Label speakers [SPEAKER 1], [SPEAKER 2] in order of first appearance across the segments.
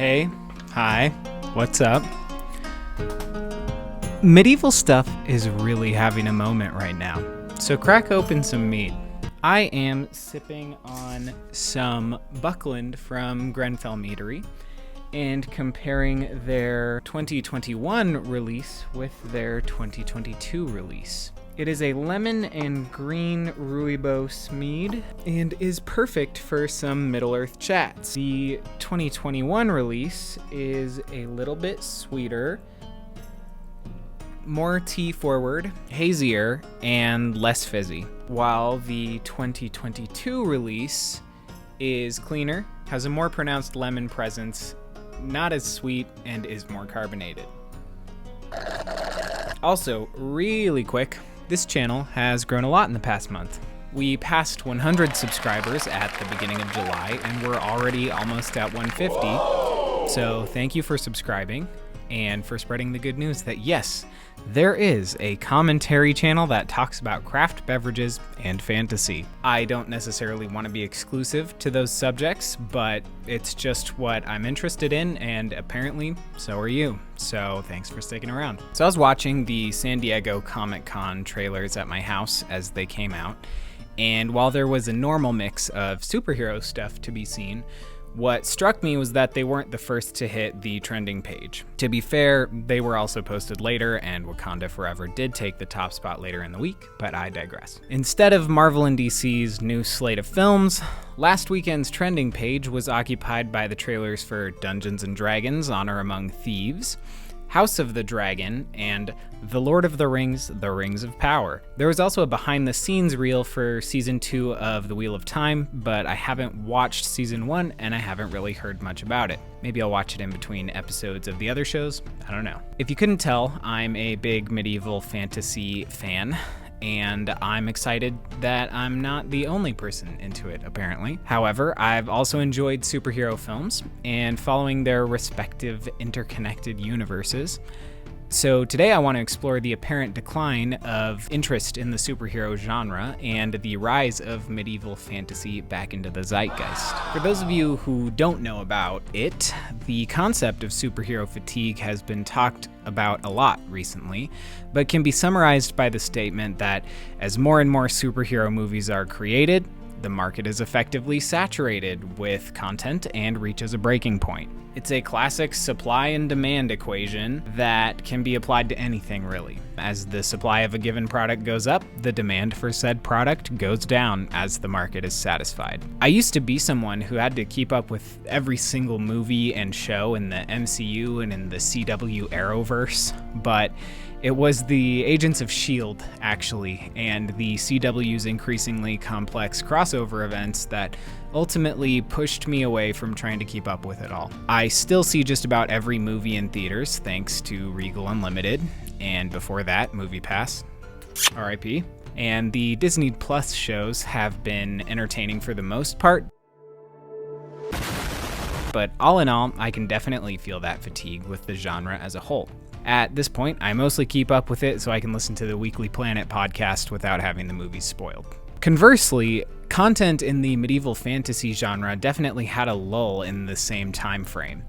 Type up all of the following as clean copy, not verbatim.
[SPEAKER 1] Hey, hi, what's up? Medieval stuff is really having a moment right now, so crack open some mead. I am sipping on some Buckland from Grenfell Meadery and comparing their 2021 release with their 2022 release. It is a lemon and green rooibos mead and is perfect for some Middle-earth chats. The 2021 release is a little bit sweeter, more tea-forward, hazier, and less fizzy, while the 2022 release is cleaner, has a more pronounced lemon presence, not as sweet, and is more carbonated. Also, really quick, this channel has grown a lot in the past month. We passed 100 subscribers at the beginning of July, and we're already almost at 150. So thank you for subscribing and for spreading the good news that yes, there is a commentary channel that talks about craft beverages and fantasy. I don't necessarily want to be exclusive to those subjects, but it's just what I'm interested in, and apparently so are you. So thanks for sticking around. So I was watching the San Diego Comic-Con trailers at my house as they came out, and while there was a normal mix of superhero stuff to be seen, what struck me was that they weren't the first to hit the trending page. To be fair, they were also posted later, and Wakanda Forever did take the top spot later in the week, but I digress. Instead of Marvel and DC's new slate of films, last weekend's trending page was occupied by the trailers for Dungeons & Dragons: Honor Among Thieves, House of the Dragon, and The Lord of the Rings: The Rings of Power. There was also a behind-the-scenes reel for Season 2 of The Wheel of Time, but I haven't watched Season 1, and I haven't really heard much about it. Maybe I'll watch it in between episodes of the other shows, I don't know. If you couldn't tell, I'm a big medieval fantasy fan, and I'm excited that I'm not the only person into it, apparently. However, I've also enjoyed superhero films and following their respective interconnected universes. So today I want to explore the apparent decline of interest in the superhero genre and the rise of medieval fantasy back into the zeitgeist. For those of you who don't know about it, the concept of superhero fatigue has been talked about a lot recently, but can be summarized by the statement that as more and more superhero movies are created, the market is effectively saturated with content and reaches a breaking point. It's a classic supply and demand equation that can be applied to anything, really. As the supply of a given product goes up, the demand for said product goes down as the market is satisfied. I used to be someone who had to keep up with every single movie and show in the MCU and in the CW Arrowverse, but it was the Agents of S.H.I.E.L.D., actually, and the CW's increasingly complex crossover events that ultimately pushed me away from trying to keep up with it all. I still see just about every movie in theaters thanks to Regal Unlimited, and before that, MoviePass, RIP. And the Disney Plus shows have been entertaining for the most part, but all in all, I can definitely feel that fatigue with the genre as a whole. At this point, I mostly keep up with it so I can listen to the Weekly Planet podcast without having the movies spoiled. Conversely, content in the medieval fantasy genre definitely had a lull in the same time frame.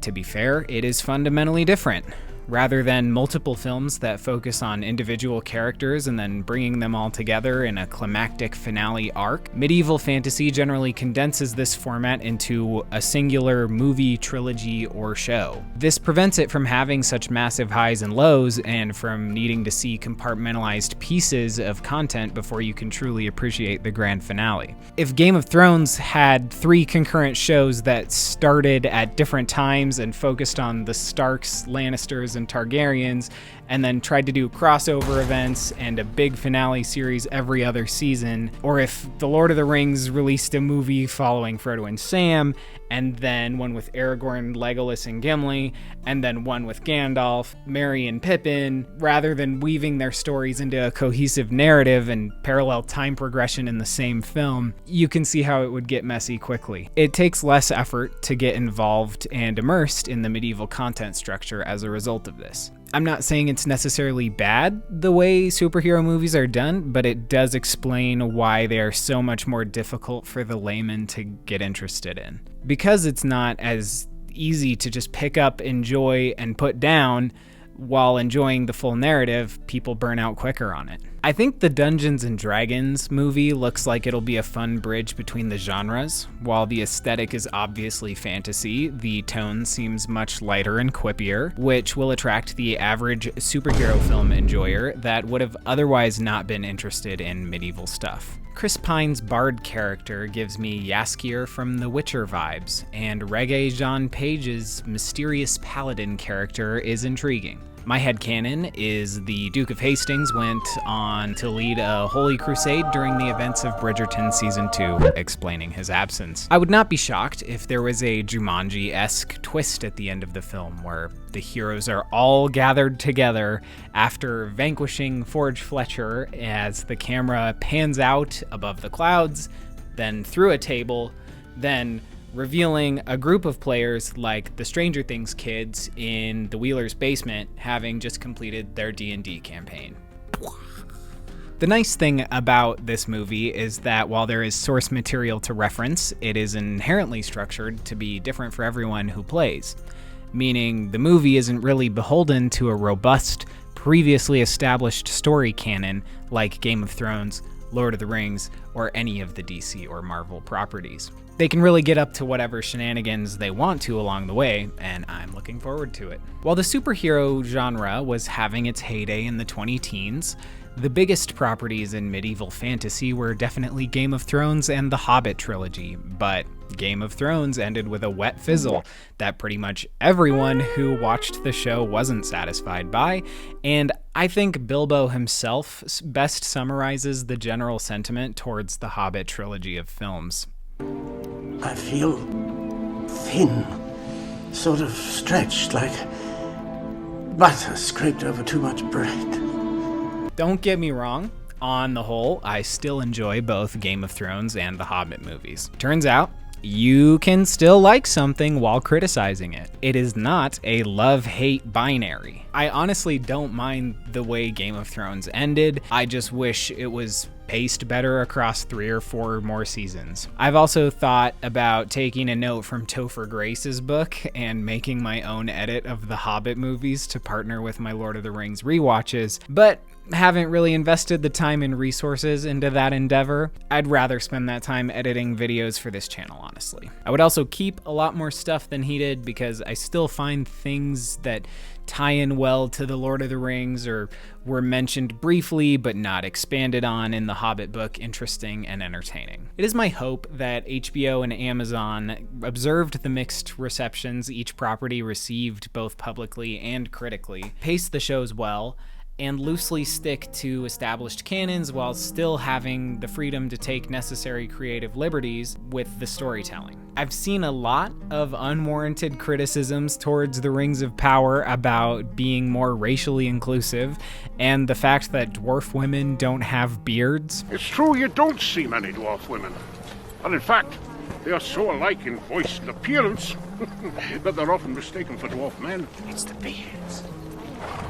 [SPEAKER 1] To be fair, it is fundamentally different. Rather than multiple films that focus on individual characters and then bringing them all together in a climactic finale arc, medieval fantasy generally condenses this format into a singular movie, trilogy, or show. This prevents it from having such massive highs and lows and from needing to see compartmentalized pieces of content before you can truly appreciate the grand finale. If Game of Thrones had 3 concurrent shows that started at different times and focused on the Starks, Lannisters, and Targaryens, and then tried to do crossover events and a big finale series every other season, or if The Lord of the Rings released a movie following Frodo and Sam, and then one with Aragorn, Legolas, and Gimli, and then one with Gandalf, Merry, and Pippin, rather than weaving their stories into a cohesive narrative and parallel time progression in the same film, you can see how it would get messy quickly. It takes less effort to get involved and immersed in the medieval content structure as a result of this. I'm not saying it's necessarily bad the way superhero movies are done, but it does explain why they are so much more difficult for the layman to get interested in. Because it's not as easy to just pick up, enjoy, and put down while enjoying the full narrative, people burn out quicker on it. I think the Dungeons and Dragons movie looks like it'll be a fun bridge between the genres. While the aesthetic is obviously fantasy, the tone seems much lighter and quippier, which will attract the average superhero film enjoyer that would have otherwise not been interested in medieval stuff. Chris Pine's Bard character gives me Jaskier from The Witcher vibes, and Regé-Jean Page's mysterious paladin character is intriguing. My headcanon is the Duke of Hastings went on to lead a holy crusade during the events of Bridgerton Season 2, explaining his absence. I would not be shocked if there was a Jumanji-esque twist at the end of the film where the heroes are all gathered together after vanquishing Forge Fletcher as the camera pans out above the clouds, then through a table, then revealing a group of players like the Stranger Things kids in the Wheeler's basement having just completed their D&D campaign. The nice thing about this movie is that while there is source material to reference, it is inherently structured to be different for everyone who plays, meaning the movie isn't really beholden to a robust, previously established story canon like Game of Thrones, Lord of the Rings, or any of the DC or Marvel properties. They can really get up to whatever shenanigans they want to along the way, and I'm looking forward to it. While the superhero genre was having its heyday in the 20-teens, the biggest properties in medieval fantasy were definitely Game of Thrones and the Hobbit trilogy, but Game of Thrones ended with a wet fizzle that pretty much everyone who watched the show wasn't satisfied by, and I think Bilbo himself best summarizes the general sentiment towards the Hobbit trilogy of films.
[SPEAKER 2] I feel thin, sort of stretched, like butter scraped over too much bread.
[SPEAKER 1] Don't get me wrong, on the whole, I still enjoy both Game of Thrones and the Hobbit movies. Turns out, you can still like something while criticizing it. It is not a love-hate binary. I honestly don't mind the way Game of Thrones ended. I just wish it was paced better across 3 or 4 more seasons. I've also thought about taking a note from Topher Grace's book and making my own edit of the Hobbit movies to partner with my Lord of the Rings rewatches, but haven't really invested the time and resources into that endeavor. I'd rather spend that time editing videos for this channel, honestly. I would also keep a lot more stuff than he did because I still find things that tie in well to the Lord of the Rings or were mentioned briefly but not expanded on in the Hobbit book interesting and entertaining. It is my hope that HBO and Amazon observed the mixed receptions each property received both publicly and critically, paced the shows well, and loosely stick to established canons while still having the freedom to take necessary creative liberties with the storytelling. I've seen a lot of unwarranted criticisms towards the Rings of Power about being more racially inclusive and the fact that dwarf women don't have beards.
[SPEAKER 3] It's true you don't see many dwarf women. And in fact, they are so alike in voice and appearance that they're often mistaken for dwarf men. It's the beards.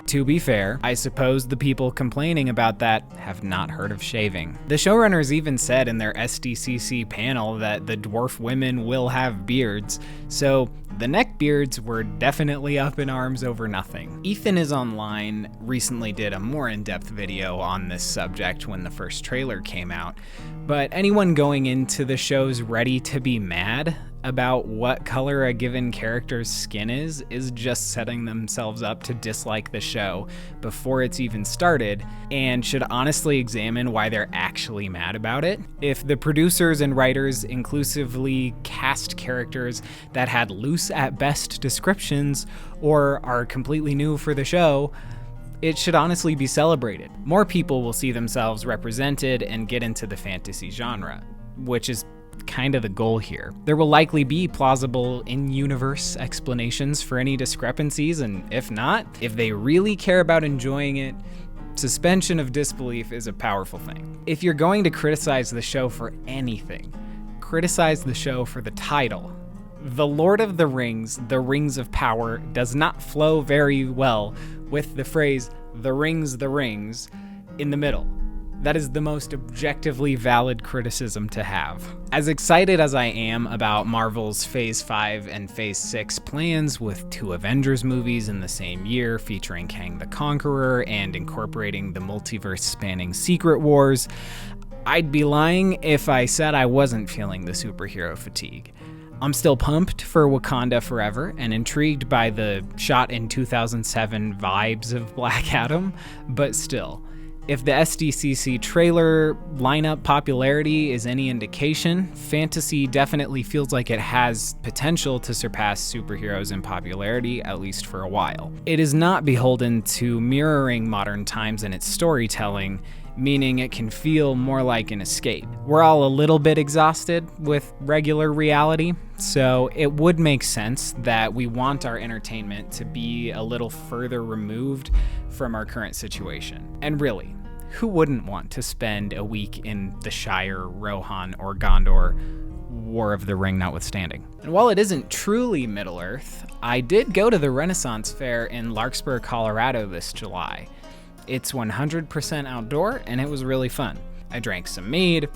[SPEAKER 1] To be fair, I suppose the people complaining about that have not heard of shaving. The showrunners even said in their SDCC panel that the dwarf women will have beards, so the neckbeards were definitely up in arms over nothing. Ethan Is Online recently did a more in-depth video on this subject when the first trailer came out, but anyone going into the shows ready to be mad about what color a given character's skin is just setting themselves up to dislike the show before it's even started, and should honestly examine why they're actually mad about it. If the producers and writers inclusively cast characters that had loose at best descriptions or are completely new for the show, it should honestly be celebrated. More people will see themselves represented and get into the fantasy genre, which is kind of the goal here. There will likely be plausible in-universe explanations for any discrepancies, and if not, if they really care about enjoying it, suspension of disbelief is a powerful thing. If you're going to criticize the show for anything, criticize the show for the title. The Lord of the Rings, The Rings of Power, does not flow very well with the phrase, the rings, in the middle. That is the most objectively valid criticism to have. As excited as I am about Marvel's Phase 5 and Phase 6 plans with 2 Avengers movies in the same year featuring Kang the Conqueror and incorporating the multiverse-spanning Secret Wars, I'd be lying if I said I wasn't feeling the superhero fatigue. I'm still pumped for Wakanda Forever and intrigued by the shot in 2007 vibes of Black Adam, but still, if the SDCC trailer lineup popularity is any indication, fantasy definitely feels like it has potential to surpass superheroes in popularity, at least for a while. It is not beholden to mirroring modern times in its storytelling, meaning it can feel more like an escape. We're all a little bit exhausted with regular reality, so it would make sense that we want our entertainment to be a little further removed from our current situation. And really, who wouldn't want to spend a week in the Shire, Rohan, or Gondor, War of the Ring notwithstanding? And while it isn't truly Middle-earth, I did go to the Renaissance Fair in Larkspur, Colorado this July. It's 100% outdoor, and it was really fun. I drank some mead,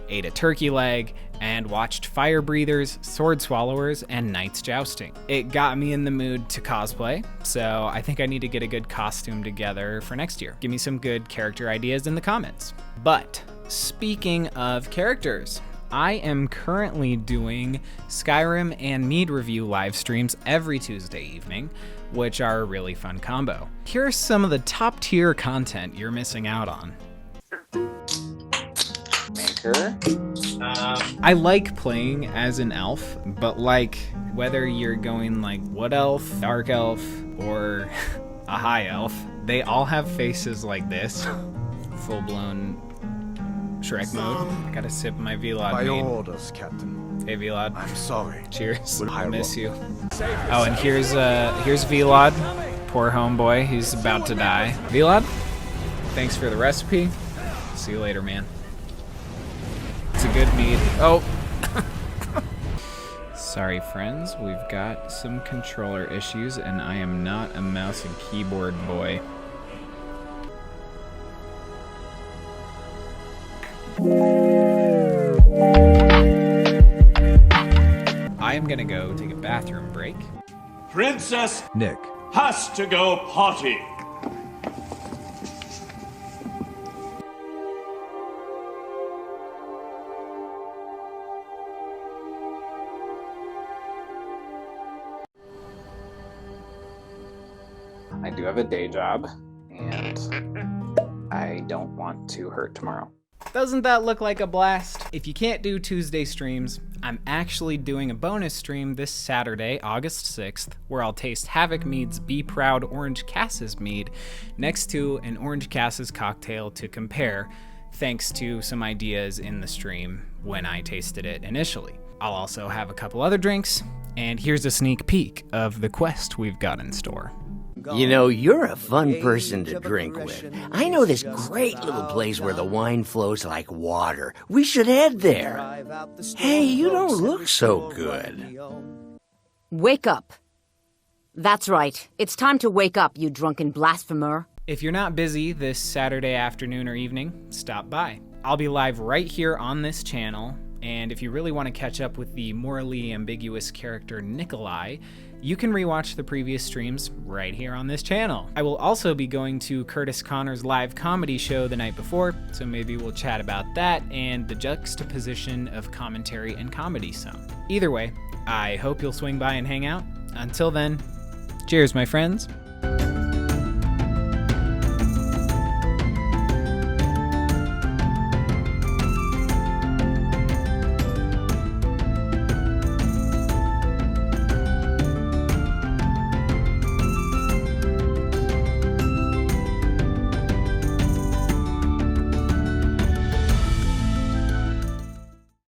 [SPEAKER 1] ate a turkey leg, and watched fire breathers, sword swallowers, and knights jousting. It got me in the mood to cosplay, so I think I need to get a good costume together for next year. Give me some good character ideas in the comments. But speaking of characters, I am currently doing Skyrim and Mead review live streams every Tuesday evening, which are a really fun combo. Here's some of the top tier content you're missing out on. Maker. I like playing as an elf, but like whether you're going like wood elf, dark elf, or a high elf, they all have faces like this. Full-blown Shrek mode. I gotta sip my Vlad.
[SPEAKER 4] By your orders, Captain.
[SPEAKER 1] Hey Vlad.
[SPEAKER 4] I'm sorry.
[SPEAKER 1] Cheers. I miss you. Oh, and here's Vlad. Poor homeboy, he's about to die. Vlad, thanks for the recipe. See you later, man. It's a good mead. Oh. Sorry, friends. We've got some controller issues, and I am not a mouse and keyboard boy. I am gonna go take a bathroom break.
[SPEAKER 5] Princess
[SPEAKER 4] Nick.
[SPEAKER 5] has to go potty.
[SPEAKER 1] I do have a day job, and I don't want to hurt tomorrow. Doesn't that look like a blast? If you can't do Tuesday streams, I'm actually doing a bonus stream this Saturday, August 6th, where I'll taste Havoc Mead's Be Proud Orange Cassis Mead next to an Orange Cassis cocktail to compare, thanks to some ideas in the stream when I tasted it initially. I'll also have a couple other drinks, and here's a sneak peek of the quest we've got in store.
[SPEAKER 6] You know, you're a fun person to drink with. I know this great little place where the wine flows like water. We should head there. Hey, you don't look so good.
[SPEAKER 7] Wake up. That's right. It's time to wake up, you drunken blasphemer.
[SPEAKER 1] If you're not busy this Saturday afternoon or evening, stop by. I'll be live right here on this channel, and if you really want to catch up with the morally ambiguous character Nikolai, you can rewatch the previous streams right here on this channel. I will also be going to Kurtis Conner's live comedy show the night before, so maybe we'll chat about that and the juxtaposition of commentary and comedy some. Either way, I hope you'll swing by and hang out. Until then, cheers, my friends.